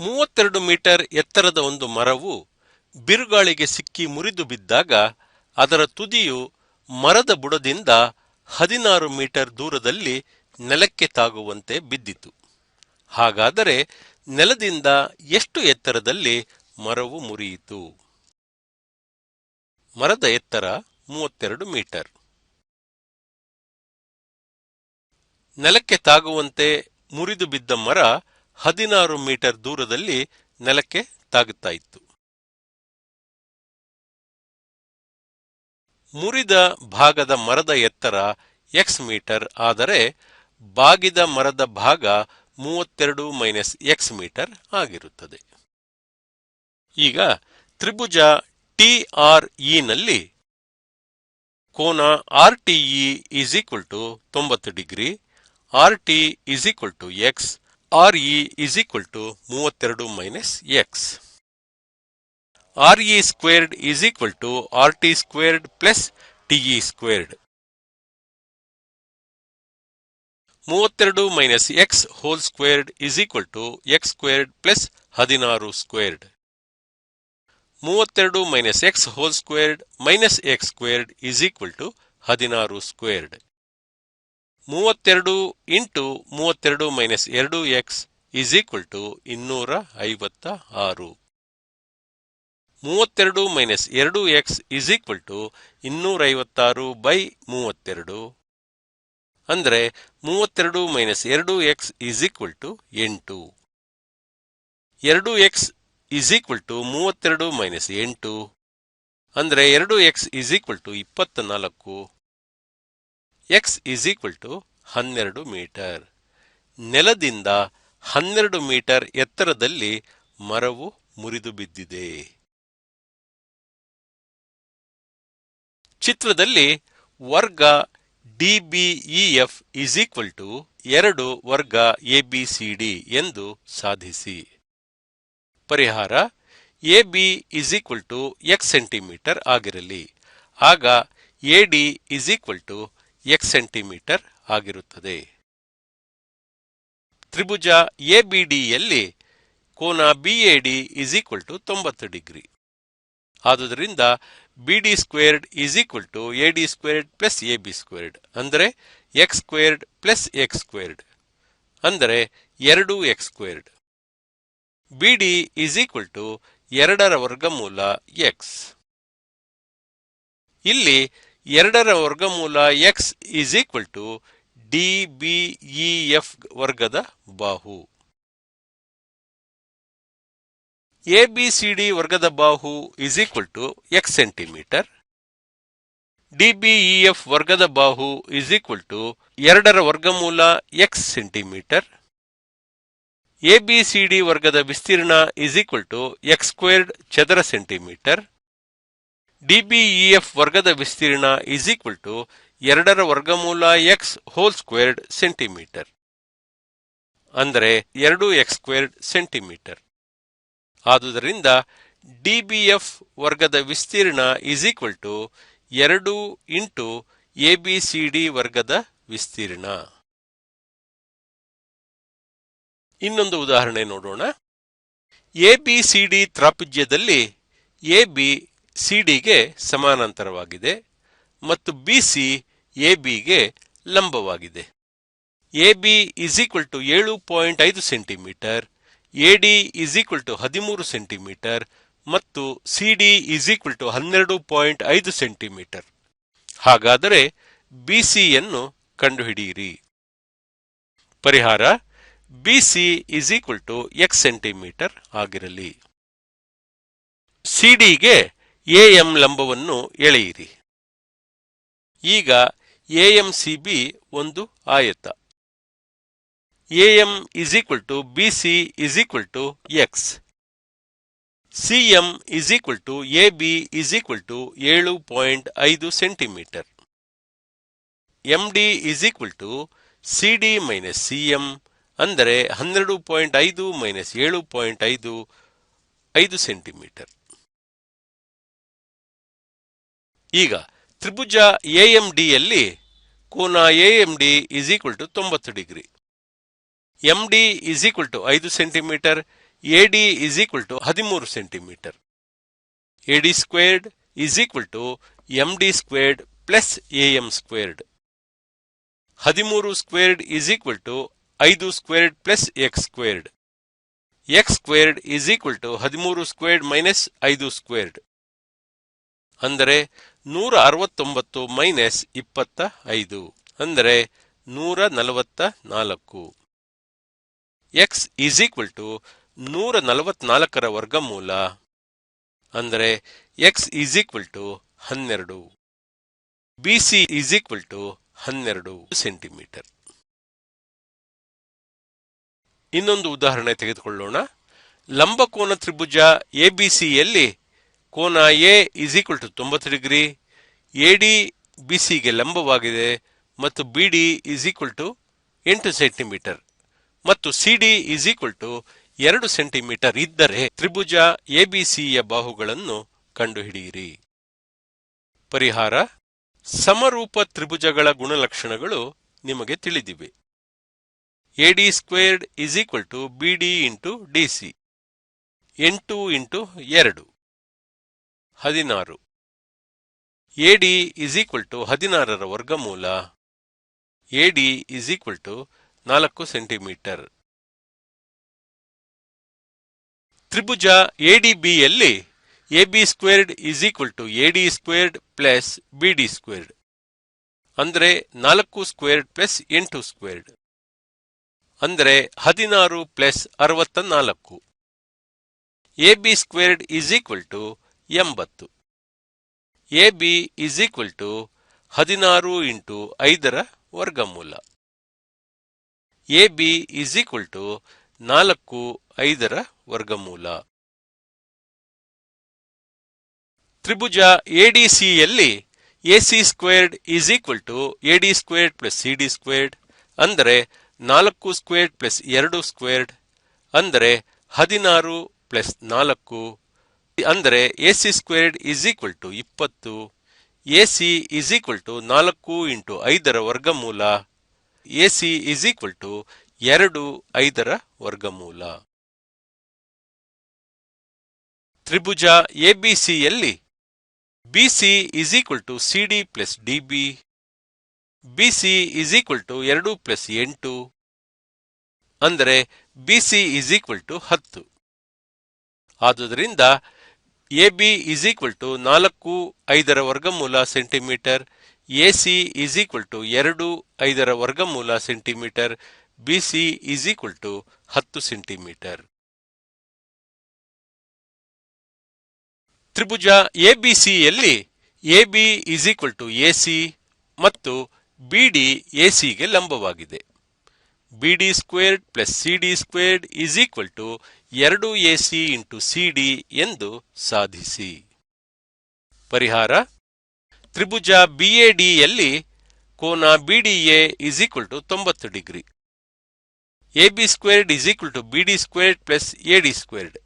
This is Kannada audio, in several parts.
32 ಮೀಟರ್ ಎತ್ತರದ ಒಂದು ಮರವು ಬಿರುಗಾಳಿಗೆ ಸಿಕ್ಕಿ ಮುರಿದು ಬಿದ್ದಾಗ ಅದರ ತುದಿಯು ಮರದ ಬುಡದಿಂದ 16 ಮೀಟರ್ ದೂರದಲ್ಲಿ ನೆಲಕ್ಕೆ ತಾಗುವಂತೆ ಬಿದ್ದಿತು. ಹಾಗಾದರೆ ನೆಲದಿಂದ ಎಷ್ಟು ಎತ್ತರದಲ್ಲಿ ಮರವು ಮುರಿಯಿತು? ಮರದ ಎತ್ತರ 32 ಮೀಟರ್. ನೆಲಕ್ಕೆ ತಾಗುವಂತೆ ಮುರಿದು ಬಿದ್ದ ಮರ 16 ಮೀಟರ್ ದೂರದಲ್ಲಿ ನೆಲಕ್ಕೆ ತಾಗುತ್ತಾ ಇತ್ತು. ಮುರಿದ ಭಾಗದ ಮರದ ಎತ್ತರ x ಮೀಟರ್ ಆದರೆ ಬಾಗಿದ ಮರದ ಭಾಗ 32 ಮೈನಸ್ x ಮೀಟರ್ ಆಗಿರುತ್ತದೆ. ಈಗ ತ್ರಿಭುಜ TRE ನಲ್ಲಿ ಕೋನ RTE is equal to 90 degree, RT is equal to x, RE is equal to 32 minus x. RE squared is equal to RT squared plus TE squared. 32 minus x whole squared is equal to x squared plus 16 squared. 32 minus x whole squared minus x squared is equal to 16 squared. 32 into 32 minus 2x is equal to 256. 32 minus 2x is equal to 256 by 32. ಅಂದ್ರೆ 32 minus 2x is equal to 8. 2x is equal to 32 minus 8. ಅಂದ್ರೆ 2x is equal to 24. x is equal to 12 metre. ನೆಲದಿಂದ 12 ಮೀಟರ್ ಎತ್ತರದಲ್ಲಿ ಮರವು ಮುರಿದು ಬಿದ್ದಿದೆ. ಚಿತ್ರದಲ್ಲಿ ವರ್ಗ DBEF is equal to 2 ವರ್ಗ ABCD ಎಂದು ಸಾಧಿಸಿ. ಪರಿಹಾರ AB is equal to x centimetre ಆಗಿರಲಿ. ಆಗ AD is equal to x centimetre ಆಗಿರುತ್ತದೆ. ತ್ರಿಭುಜ ABD ಯಲ್ಲಿ ಕೋನ BAD is equal to 90 degree. ಆದುದರಿಂದ BD squared is equal to AD squared plus AB squared ಅಂದರೆ x squared plus x squared ಅಂದರೆ 2x squared. BD is equal to 2ರ ವರ್ಗಮೂಲ x. ಇಲ್ಲಿ 2ರ ವರ್ಗಮೂಲ x is equal to DBEF ವರ್ಗದ ಬಾಹು. ABCD ವರ್ಗದ ಬಾಹು is equal to x centimetre. DBEF ವರ್ಗದ ಬಾಹು is equal to 2ರ ವರ್ಗಮೂಲ x ಸೆಂಟಿಮೀಟರ್. ABCD ವರ್ಗದ ವಿಸ್ತೀರ್ಣ is equal to x squared ಚದರ ಸೆಂಟಿಮೀಟರ್. DBEF ವರ್ಗದ ವಿಸ್ತೀರ್ಣ is equal to 2ರ ವರ್ಗಮೂಲ x ಹೋಲ್ ಸ್ಕ್ವೇರ್ಡ್ ಸೆಂಟಿಮೀಟರ್ ಅಂದರೆ 2x ಸ್ಕ್ವೇರ್ಡ್ ಸೆಂಟಿಮೀಟರ್. ಆದುದರಿಂದ DBF ವರ್ಗದ ವಿಸ್ತೀರ್ಣ is equal to 2 into ABCD ವರ್ಗದ ವಿಸ್ತೀರ್ಣ. ಇನ್ನೊಂದು ಉದಾಹರಣೆ ನೋಡೋಣ. ABCD ತ್ರಾಪಿಜ್ಯದಲ್ಲಿ AB CDಗೆ ಸಮಾನಾಂತರವಾಗಿದೆ ಮತ್ತು BC ABಗೆ ಲಂಬವಾಗಿದೆ. AB is equal to 7.5 centimetre, AD is equal to 13 centimetre ಮತ್ತು CD is equal to 12.5 centimetre. ಹಾಗಾದರೆ BC ಯನ್ನು ಕಂಡುಹಿಡಿಯಿರಿ. ಪರಿಹಾರ BC is equal to x centimetre ಆಗಿರಲಿ. CDಗೆ AM ಲಂಬವನ್ನು ಎಳೆಯಿರಿ. ಈಗ AMCB ಒಂದು ಆಯತ. AM is equal to BC is equal to x. CM is equal to AB is equal to 7.5 centimetre. MD is equal to CD minus CM ಅಂದರೆ 12.5 ಮೈನಸ್ 7.5 5 ಸೆಂಟಿಮೀಟರ್. ಈಗ ತ್ರಿಭುಜ AMD ಯಲ್ಲಿ ಕೋನ AMD is equal to 90 degree. MD is equal to 5 centimetre, AD is equal to 13 centimetre. AD squared is equal to MD squared plus AM squared. 13 squared is equal to 5 squared plus X squared. X squared is equal to 13 squared minus 5 squared. ಅಂದರೆ 169 ಮೈನಸ್ 25 ಅಂದರೆ 144. ಎಕ್ಸ್ ಇಸ್ ಈಕ್ವಲ್ ಟು 144ರ ವರ್ಗಮೂಲ ಅಂದರೆ X is equal to 12. BC is equal to 12 centimetre. ಇನ್ನೊಂದು ಉದಾಹರಣೆ ತೆಗೆದುಕೊಳ್ಳೋಣ. ಲಂಬಕೋನ ತ್ರಿಭುಜ ಎಬಿಸಿಯಲ್ಲಿ ಕೋನ A is equal to 90 degree, AD ಬಿಸಿಗೆ ಲಂಬವಾಗಿದೆ ಮತ್ತು ಬಿಡಿ ಇಸ್ ಈಕ್ವಲ್ ಟು 8 ಸೆಂಟಿಮೀಟರ್ ಮತ್ತು ಸಿಡಿ ಇಸ್ ಈಕ್ವಲ್ ಟು 2 ಸೆಂಟಿಮೀಟರ್ ಇದ್ದರೆ ತ್ರಿಭುಜ ಎಬಿಸಿಯ ಬಾಹುಗಳನ್ನು ಕಂಡುಹಿಡಿಯಿರಿ. ಪರಿಹಾರ: ಸಮರೂಪ ತ್ರಿಭುಜಗಳ ಗುಣಲಕ್ಷಣಗಳು ನಿಮಗೆ ತಿಳಿದಿವೆ. AD squared is equal to BD into DC. 8 into 2 16. AD is equal to 16ರ ವರ್ಗಮೂಲ. AD is equal to 4 centimetre. ತ್ರಿಭುಜ ಎಡಿಬಿಯಲ್ಲಿ AB squared is equal to AD squared plus BD squared ಅಂದರೆ 4 ಸ್ಕ್ವೇರ್ಡ್ ಪ್ಲಸ್ 8 ಸ್ಕ್ವೇರ್ಡ್ ಅಂದರೆ 16 plus 64. AB squared is equal to 80. AB is equal to 16 into 5ರ ವರ್ಗಮೂಲ. ಎಬಿ ಇಸ್ ಈಕ್ವಲ್ ಟು 4 5ರ ವರ್ಗಮೂಲ. ತ್ರಿಭುಜ ಎಡಿಸಿಯಲ್ಲಿ AC squared is equal to AD squared plus CD squared ಅಂದರೆ 4 ಸ್ಕ್ವೇರ್ಡ್ ಪ್ಲಸ್ 2 ಸ್ಕ್ವೇರ್ಡ್ ಅಂದರೆ 16 ಪ್ಲಸ್ 4 ಅಂದರೆ AC squared is equal to 20. AC is equal to 4 into 5ರ ವರ್ಗಮೂಲ. ಎಸಿ ಇಸ್ ಈಕ್ವಲ್ ಟು 2 5ರ ವರ್ಗಮೂಲ. ತ್ರಿಭುಜ ಎಬಿಸಿಯಲ್ಲಿ BC is equal to CD plus DB. BC is equal to 2 plus 8 ಅಂದರೆ ಬಿಸಿ ಇಸ್ ಈಕ್ವಲ್ ಟು 10. ಆದುದರಿಂದ ಎಬಿ ಇಸ್ ಈಕ್ವಲ್ ಟು 4 5ರ ವರ್ಗಮೂಲ centimetre, AC is equal to 2 5ರ ವರ್ಗಮೂಲ centimetre, BC is equal to 10 centimetre. ತ್ರಿಭುಜ ಎಬಿಸಿಯಲ್ಲಿ AB is equal to AC ಮತ್ತು ಬಿಡಿ ಎಸಿಗೆ ಲಂಬವಾಗಿದೆ. BD squared plus CD squared is equal to 2 AC into CD ಎಂದು ಸಾಧಿಸಿ. ಪರಿಹಾರ: ತ್ರಿಭುಜ ಬಿಎಡಿಯಲ್ಲಿ ಕೋನ BDA is equal to 90 degree. AB squared is equal to BD squared plus AD squared.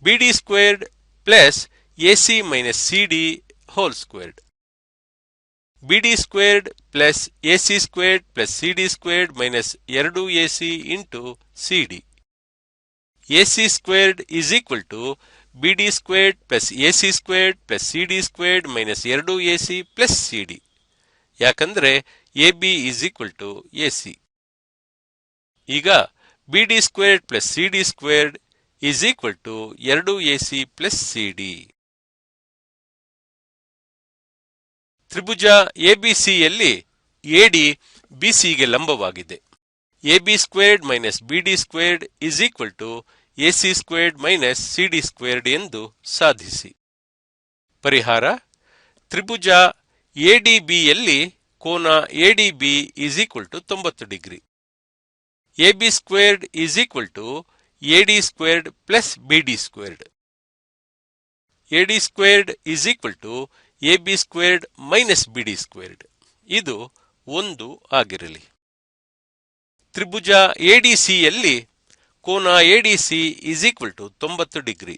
BD squared plus AC minus CD whole squared. BD squared plus AC squared plus CD squared minus 2 AC into CD. AC squared is equal to BD squared plus AC squared plus CD squared minus 2 AC plus CD. ಯಾಕಂದ್ರೆ AB is equal to AC. ಈಗ BD squared plus CD squared is equal to 2 AC plus CD. ತ್ರಿಭುಜ ಎಬಿಸಿಯಲ್ಲಿ ಎಡಿ ಬಿಸಿಗೆ ಲಂಬವಾಗಿದೆ. AB squared minus BD squared is equal to AC squared minus CD squared ಎಂದು ಸಾಧಿಸಿ. ಪರಿಹಾರ: ತ್ರಿಭುಜ ಎಡಿಬಿಯಲ್ಲಿ ಕೋನ ADB is equal to 90 degree. AB squared is equal to AD squared plus BD squared. AD squared is equal to AB squared minus BD squared. ಇದು 1 ಆಗಿರಲಿ. ತ್ರಿಭುಜ ಎಡಿಸಿಯಲ್ಲಿ ಕೋನ ADC is equal to 90 degree.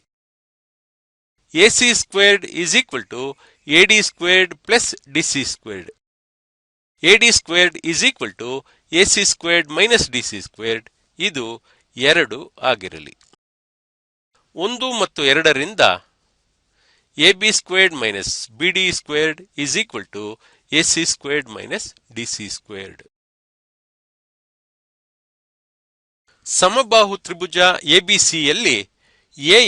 AC squared is equal to AD squared plus DC squared. AD squared is equal to AC squared minus DC squared. ಇದು 2 ಆಗಿರಲಿ. 1 ಮತ್ತು 2ರಿಂದ ab squared minus bd squared is equal to ac squared minus dc squared. ಸಮಬಾಹು ತ್ರಿಭುಜ ಎಬಿಸಿಯಲ್ಲಿ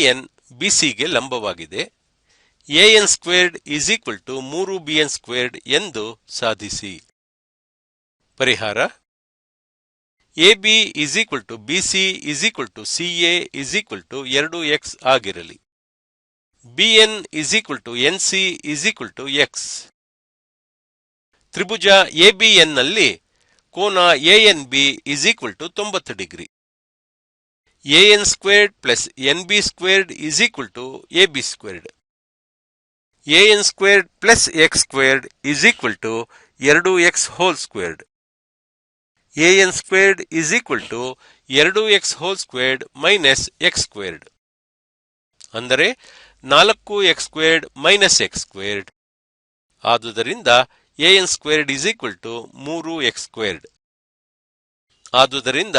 an ಬಿಸಿಗೆ ಲಂಬವಾಗಿದೆ. an squared is equal to 3bn squared ಎಂದು ಸಾಧಿಸಿ. ಪರಿಹಾರ: ab is equal to bc is equal to ca is equal to 2x ಆಗಿರಲಿ. bn is equal to nc is equal to x. ತ್ರಿಭುಜ abn ನಲ್ಲಿ ಕೋನ anb is equal to 90 degree. an squared plus nb squared is equal to ab squared. an squared plus x squared is equal to 2x whole squared. an squared is equal to 2x whole squared minus x squared. ಅಂದರೆ 4x squared minus x squared. ಆದುದರಿಂದ an squared is equal to 3x squared. ಆದುದರಿಂದ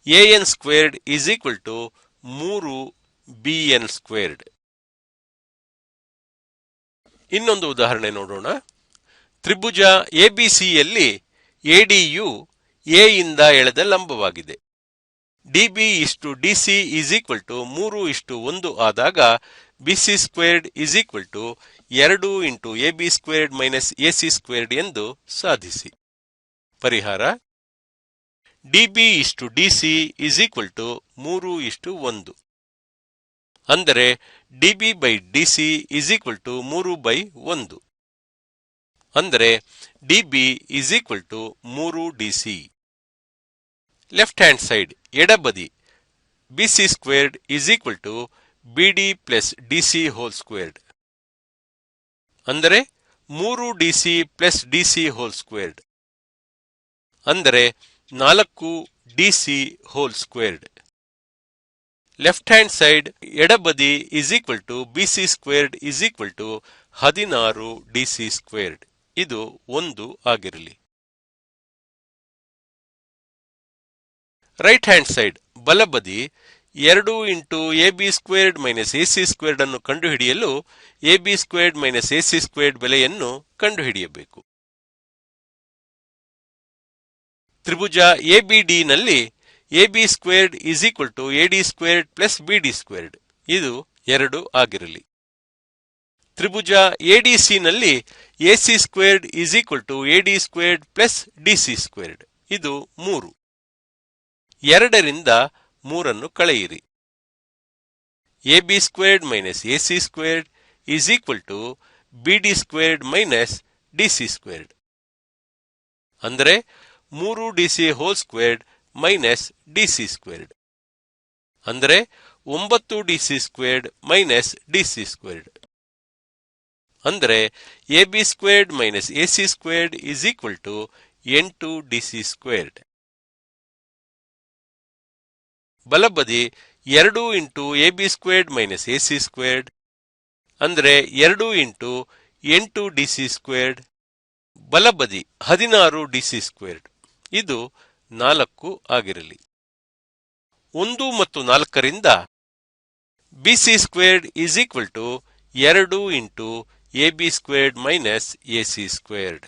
an squared is equal to 3bn squared. ಇನ್ನೊಂದು ಉದಾಹರಣೆ ನೋಡೋಣ. ತ್ರಿಭುಜ ಎಬಿಸಿಯಲ್ಲಿ ADಯು A ಇಂದ ಎಳೆದ ಲಂಬವಾಗಿದೆ. DB ಇಷ್ಟು DC ಇಸ್ ಈಕ್ವಲ್ ಟು 3:1 ಆದಾಗ BC squared is equal to 2 into AB squared minus AC squared ಎಂದು ಸಾಧಿಸಿ. ಪರಿಹಾರ: DB ಇಷ್ಟು DC ಇಸ್ ಈಕ್ವಲ್ ಟು 3:1. ಅಂದರೆ DB by DC is equal to 3/1. ಅಂದರೆ DB is equal to 3DC. Left hand side ಎಡಬದಿ BC squared is equal to BD plus DC whole squared. ಅಂದರೆ 3DC plus DC whole squared. ಅಂದರೆ 4DC whole squared. Left hand side ಎಡಬದಿ is equal to BC squared is equal to 16DC squared. ಇದು 1 ಆಗಿರಲಿ. ರೈಟ್ ಹ್ಯಾಂಡ್ ಸೈಡ್ ಬಲಬದಿ 2 into AB squared minus AC squared ಅನ್ನು ಕಂಡುಹಿಡಿಯಲು AB squared minus AC squared ಬೆಲೆಯನ್ನು ಕಂಡುಹಿಡಿಯಬೇಕು. ತ್ರಿಭುಜ ABD ನಲ್ಲಿ AB squared is equal to AD squared plus BD squared. ಇದು 2 ಆಗಿರಲಿ. ತ್ರಿಭುಜ ADC ನಲ್ಲಿ AC squared is equal to AD squared plus DC squared. ಇದು 3. 2ರಿಂದ 3 ಕಳೆಯಿರಿ. AB squared minus AC squared is equal to BD squared minus DC squared. ಅಂದರೆ 3DC whole squared minus DC squared. ಅಂದರೆ 9DC squared minus DC squared. ಅಂದರೆ AB squared minus AC squared is equal to 8DC squared. ಬಲಬದಿ 2 into AB squared minus AC squared ಅಂದರೆ 2 into 8DC squared. ಬಲಬದಿ 16DC squared. ಇದು 4 ಆಗಿರಲಿ. 1 ಮತ್ತು 4ರಿಂದ BC squared is equal to 2 into AB squared minus AC squared.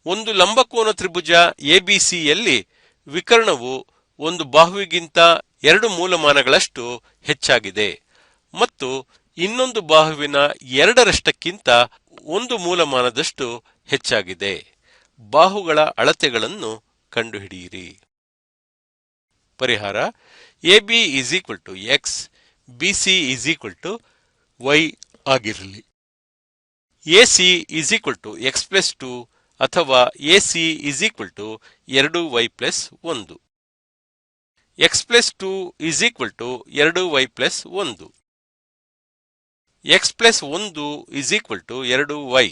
ಒಂದು ಲಂಬಕೋನ ತ್ರಿಭುಜ ಎಬಿಸಿಯಲ್ಲಿ ವಿಕರ್ಣವು ಒಂದು ಬಾಹುವಿಗಿಂತ 2 ಮೂಲಮಾನಗಳಷ್ಟು ಹೆಚ್ಚಾಗಿದೆ ಮತ್ತು ಇನ್ನೊಂದು ಬಾಹುವಿನ 2ರಷ್ಟಕ್ಕಿಂತ 1 ಮೂಲಮಾನದಷ್ಟು ಹೆಚ್ಚಾಗಿದೆ. ಬಾಹುಗಳ ಅಳತೆಗಳನ್ನು ಕಂಡುಹಿಡಿಯಿರಿ. ಪರಿಹಾರ: AB is equal to x, BC is equal to y ಆಗಿರಲಿ. AC is equal to x plus 2 ಅಥವಾ AC is equal to 2y plus 1. x plus 2 is equal to 2y plus 1. x plus 1 is equal to 2y.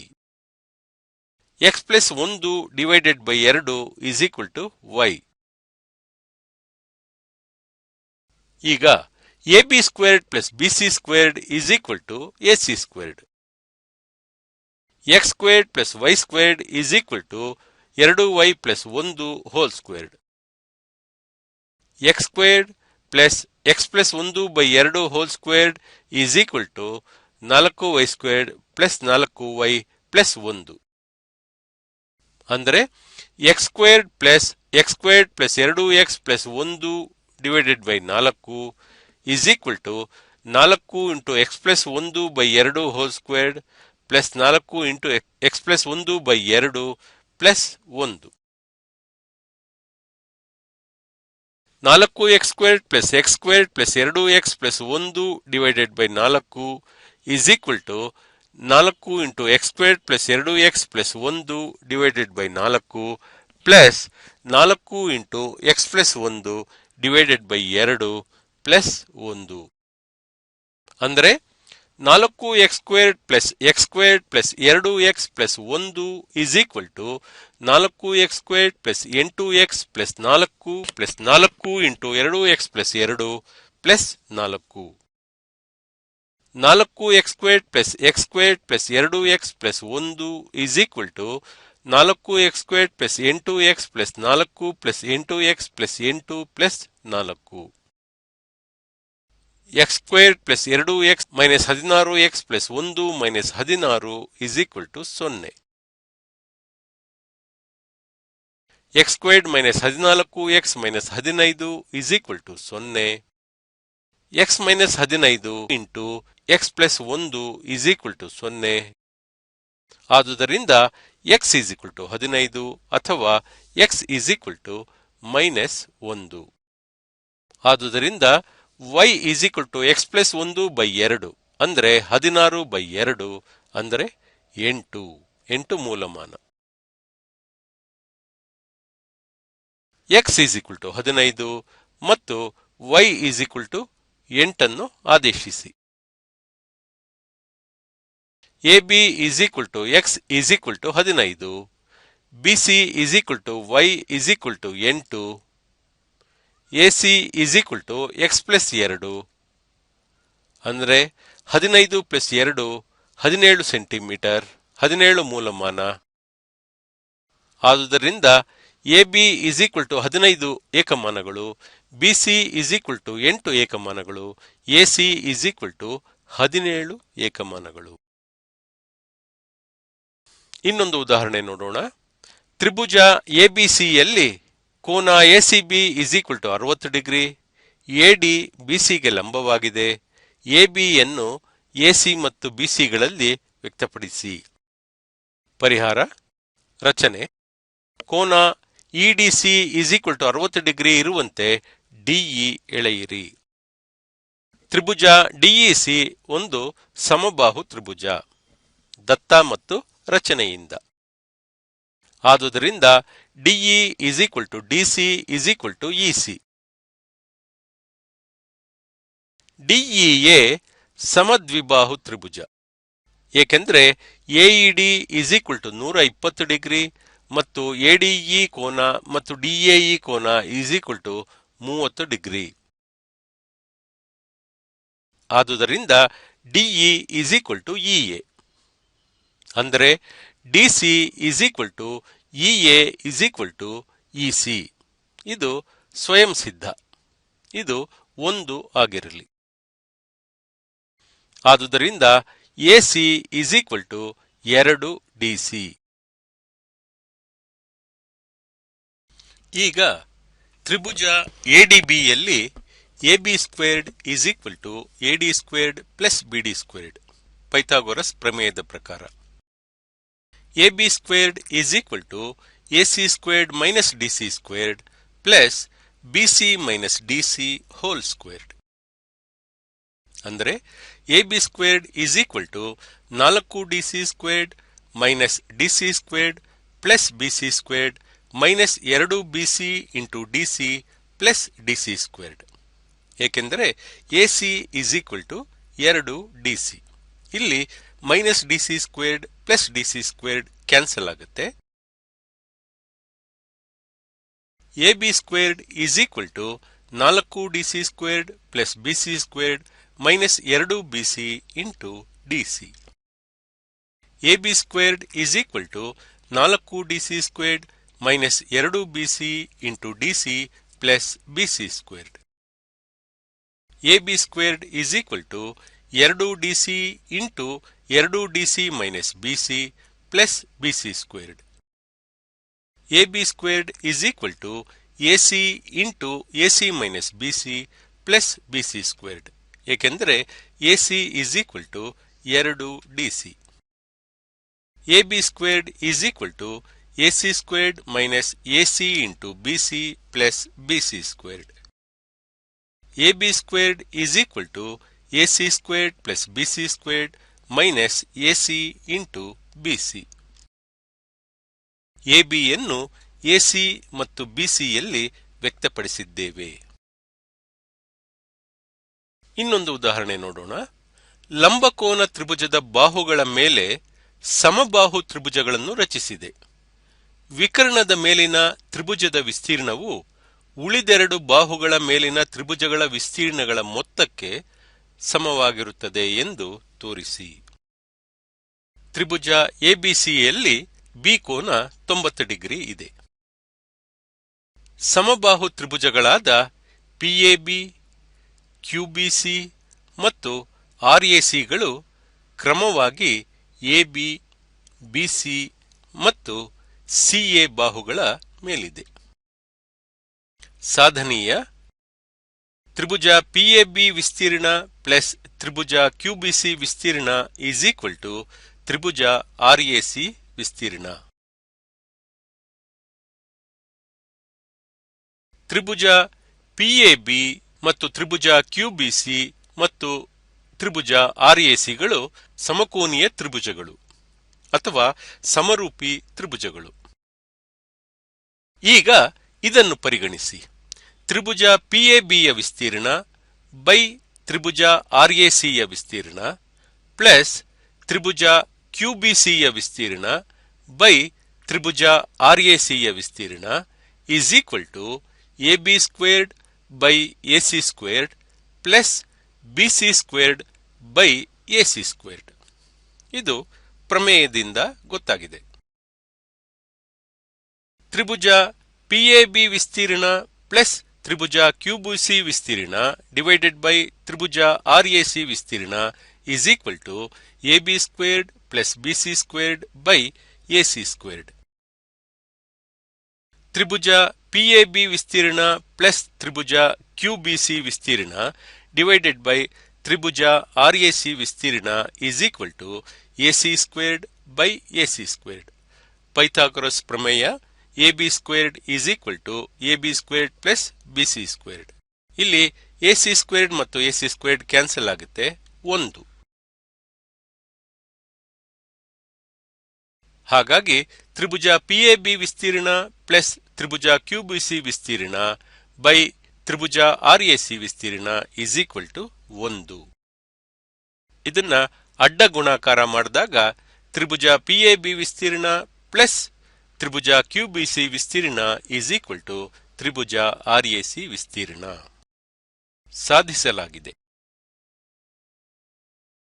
x plus 1 divided by 2 is equal to y. ಈಗ AB squared plus BC squared is equal to AC squared. x squared plus y squared is equal to 2y plus 1 whole squared. X squared plus x plus 1/2 whole squared is equal to 4y squared plus 4y plus 1. ಅಂದರೆ x squared plus 2x plus 1 divided by 4 is equal to 4 into x plus 1/2 whole squared plus 4 into x plus 1/2 plus 1. 4x squared plus X squared plus 2x plus 1 divided by 4 is equal to 4 into x squared plus 2x plus 1 divided by 4 plus 4 into x plus 1 divided by 2 plus 1. ಅಂದರೆ 4x squared plus X squared plus 2x plus 1 is equal to 4x squared plus 8x plus 4 plus 4 into 2x plus 2 plus 4. 4x squared plus X squared plus 2x plus 1 is equal to 4x squared plus 8x plus 4 plus 8x plus 8 plus 4. X squared plus 2x minus 16x plus 1 minus 16 is equal to 0. X squared minus 14x minus 15 is equal to 0. X minus 15 into x plus 1 is equal to 0. ಆದುದರಿಂದ ಎಕ್ಸ್ ಈಸ್ ಈಕ್ವಲ್ ಟು 15 ಅಥವಾ x is equal to minus 1. ಆದುದರಿಂದ y is equal to x plus 1/2 ಅಂದರೆ 16/2 ಅಂದರೆ 8 ಮೂಲಮಾನ. ಎಕ್ಸ್ ಈಸ್ ಈಕ್ವಲ್ ಟು 15 ಮತ್ತು y ಈಸ್ ಈಕ್ವಲ್ ಟು 8 ಆದೇಶಿಸಿ. AB is equal to x is equal to 15, BC is equal to y is equal to 8, AC is equal to x plus 2 ಅಂದರೆ 15 ಪ್ಲಸ್ 2 17 ಸೆಂಟಿಮೀಟರ್, 17 ಮೂಲಮಾನ. ಆದುದರಿಂದ AB ಈಸ್ ಈಕ್ವಲ್ ಟು 15 ಏಕಮಾನಗಳು, BC ಈಸ್ ಈಕ್ವಲ್ ಟು 8 ಏಕಮಾನಗಳು, AC ಈಸ್ ಈಕ್ವಲ್ ಟು 17 ಏಕಮಾನಗಳು. ಇನ್ನೊಂದು ಉದಾಹರಣೆ ನೋಡೋಣ. ತ್ರಿಭುಜ ಎಬಿಸಿಯಲ್ಲಿ ಕೋನ ACB is equal to 60 degree, AD ಬಿಸಿಗೆ ಲಂಬವಾಗಿದೆ. ಎಬಿಯನ್ನು ಎಸಿ ಮತ್ತು ಬಿಸಿಗಳಲ್ಲಿ ವ್ಯಕ್ತಪಡಿಸಿ. ಪರಿಹಾರ ರಚನೆ. ಕೋನ ಇಡಿಸಿ ಇಸ್ ಈಕ್ವಲ್ ಟು 60 ಡಿಗ್ರಿ ಇರುವಂತೆ ಡಿಇ ಎಳೆಯಿರಿ. ತ್ರಿಭುಜ ಡಿಇಸಿ ಒಂದು ಸಮಬಾಹು ತ್ರಿಭುಜ. ದತ್ತ ಮತ್ತು ರಚನೆಯಿಂದ. ಆದುದರಿಂದ DE is equal to DC is equal to EC. DEA ಸಮದ್ವಿಬಾಹು ತ್ರಿಭುಜ, ಏಕೆಂದರೆ AED is equal to 120 degree ಮತ್ತು ಎಡಿಇ ಕೋನ ಮತ್ತು ಡಿಎಇ ಕೋನ ಇಸ್ ಈಕ್ವಲ್ ಟು 30 ಡಿಗ್ರಿ. ಆದುದರಿಂದ DE is equal to EA. ಅಂದರೆ DC is equal to EA is equal to EC. ಇದು ಸ್ವಯಂ ಸಿದ್ಧ. ಇದು 1 ಆಗಿರಲಿ. ಆದುದರಿಂದ AC is equal to 2 DC. ಈಗ ತ್ರಿಭುಜ ಎಡಿಬಿಯಲ್ಲಿ AB squared is equal to AD squared plus BD squared Pythagoras ಪ್ರಮೇಯದ ಪ್ರಕಾರ. AB squared is equal to AC squared minus DC squared plus BC minus DC whole squared. ಅಂದರೆ AB squared is equal to 4 DC squared minus DC squared plus BC squared minus 2 BC into DC plus DC squared. ಏಕೆಂದರೆ AC is equal to 2 DC. ಇಲ್ಲಿ minus DC squared plus DC squared cancel ಆಗುತ್ತೆ. AB squared is equal to 4 DC squared plus BC squared minus 2 BC into DC. AB squared is equal to 4 DC squared minus 2 BC into DC plus BC squared. AB squared is equal to 2dc into 2dc minus BC plus BC squared. AB squared is equal to AC into AC minus BC plus BC squared, ಏಕೆಂದರೆ AC is equal to 2dc. AB squared is equal to AC squared minus AC into BC plus BC squared. AB squared is equal to AC squared plus BC squared minus AC into BC. ಎಬಿಯನ್ನು ಎಸಿ ಮತ್ತು ಬಿಸಿಯಲ್ಲಿ ವ್ಯಕ್ತಪಡಿಸಿದ್ದೇವೆ. ಇನ್ನೊಂದು ಉದಾಹರಣೆ ನೋಡೋಣ. ಲಂಬಕೋನ ತ್ರಿಭುಜದ ಬಾಹುಗಳ ಮೇಲೆ ಸಮಬಾಹು ತ್ರಿಭುಜಗಳನ್ನು ರಚಿಸಿದೆ. ವಿಕರ್ಣದ ಮೇಲಿನ ತ್ರಿಭುಜದ ವಿಸ್ತೀರ್ಣವು ಉಳಿದೆರಡು ಬಾಹುಗಳ ಮೇಲಿನ ತ್ರಿಭುಜಗಳ ವಿಸ್ತೀರ್ಣಗಳ ಮೊತ್ತಕ್ಕೆ ಸಮವಾಗಿರುತ್ತದೆ ಎಂದು ತೋರಿಸಿ. ತ್ರಿಭುಜ ಎಬಿಸಿಯಲ್ಲಿ ಬಿ ಕೋನ 90 ಡಿಗ್ರಿ ಇದೆ. ಸಮಬಾಹು ತ್ರಿಭುಜಗಳಾದ ಪಿಎಬಿ, ಕ್ಯೂಬಿಸಿ ಮತ್ತು ಆರ್ಎಸಿಗಳು ಕ್ರಮವಾಗಿ ಎಬಿ, ಬಿಸಿ ಮತ್ತು ಸಿಎ ಬಾಹುಗಳ ಮೇಲಿದೆ. ಸಾಧನೀಯ ತ್ರಿಭುಜ ಪಿಎಬಿ ವಿಸ್ತೀರ್ಣ ಪ್ಲಸ್ ತ್ರಿಭುಜ ಕ್ಯೂಬಿಸಿ ವಿಸ್ತೀರ್ಣ ಈಸ್ ಈಕ್ವಲ್ ಟು ತ್ರಿಭುಜ ಆರ್ಎಸಿ ವಿಸ್ತೀರ್ಣ. ತ್ರಿಭುಜ ಪಿಎಬಿ ಮತ್ತು ತ್ರಿಭುಜ ಕ್ಯೂಬಿಸಿ ಮತ್ತು ತ್ರಿಭುಜ ಆರ್ಎಸಿಗಳು ಸಮಕೋನೀಯ ತ್ರಿಭುಜಗಳು ಅಥವಾ ಸಮರೂಪಿ ತ್ರಿಭುಜಗಳು. ಈಗ ಇದನ್ನು ಪರಿಗಣಿಸಿ. ತ್ರಿಭುಜ ಪಿಎಬಿಯ ವಿಸ್ತೀರ್ಣ ಬೈ ತ್ರಿಭುಜ ಆರ್ಎಸಿಯ ವಿಸ್ತೀರ್ಣ ಪ್ಲಸ್ ತ್ರಿಭುಜ ಕ್ಯೂಬಿಸಿಯ ವಿಸ್ತೀರ್ಣ ಬೈ ತ್ರಿಭುಜ ಆರ್ಎಸಿಯ ವಿಸ್ತೀರ್ಣ is equal to AB squared by AC squared plus BC squared by AC squared. ಇದು ಪ್ರಮೇಯದಿಂದ ಗೊತ್ತಾಗಿದೆ. ತ್ರಿಭುಜ ಪಿಎಬಿ ವಿಸ್ತೀರ್ಣ ಪ್ಲಸ್ ತ್ರಿಭುಜ ಕ್ಯೂಬಿಸಿ ವಿಸ್ತೀರ್ಣ ಡಿವೈಡೆಡ್ ಬೈ ತ್ರಿಭುಜ ಆರ್ಎಸಿ ವಿಸ್ತೀರ್ಣ is equal to AB squared plus BC squared by AC squared. ತ್ರಿಭುಜ ಪಿಎಬಿ ವಿಸ್ತೀರ್ಣ ಪ್ಲಸ್ ತ್ರಿಭುಜ ಕ್ಯೂಬಿಸಿ ವಿಸ್ತೀರ್ಣ ಡಿವೈಡೆಡ್ ಬೈ ತ್ರಿಭುಜ ಆರ್ಎಸಿ ವಿಸ್ತೀರ್ಣ is equal to AC squared by AC squared. Pythagoras ಪ್ರಮೇಯ AB squared is equal to AB squared plus BC squared. ಇಲ್ಲಿ ಎಸಿ ಸ್ಕ್ವೇರ್ಡ್ ಮತ್ತು ಎಸಿ ಸ್ಕ್ವೇರ್ಡ್ ಕ್ಯಾನ್ಸಲ್ ಆಗುತ್ತೆ 1. ಹಾಗಾಗಿ ತ್ರಿಭುಜ ಪಿಎಬಿ ವಿಸ್ತೀರ್ಣ ಪ್ಲಸ್ ತ್ರಿಭುಜ ಕ್ಯೂಬಿಸಿ ವಿಸ್ತೀರ್ಣ ಬೈ ತ್ರಿಭುಜ ಆರ್ಎಸಿ ವಿಸ್ತೀರ್ಣ ಈಸ್ ಈಕ್ವಲ್ ಟು 1. ಇದನ್ನ ಅಡ್ಡ ಗುಣಾಕಾರ ಮಾಡಿದಾಗ ತ್ರಿಭುಜ ಪಿಎಬಿ ವಿಸ್ತೀರ್ಣ ಪ್ಲಸ್ ತ್ರಿಭುಜ ಕ್ಯೂಬಿಸಿ ವಿಸ್ತೀರ್ಣ ಈಸ್ ಈಕ್ವಲ್ ಟು ತ್ರಿಭುಜ ಆರ್ಎಸಿ ವಿಸ್ತೀರ್ಣ. ಸಾಧಿಸಲಾಗಿದೆ.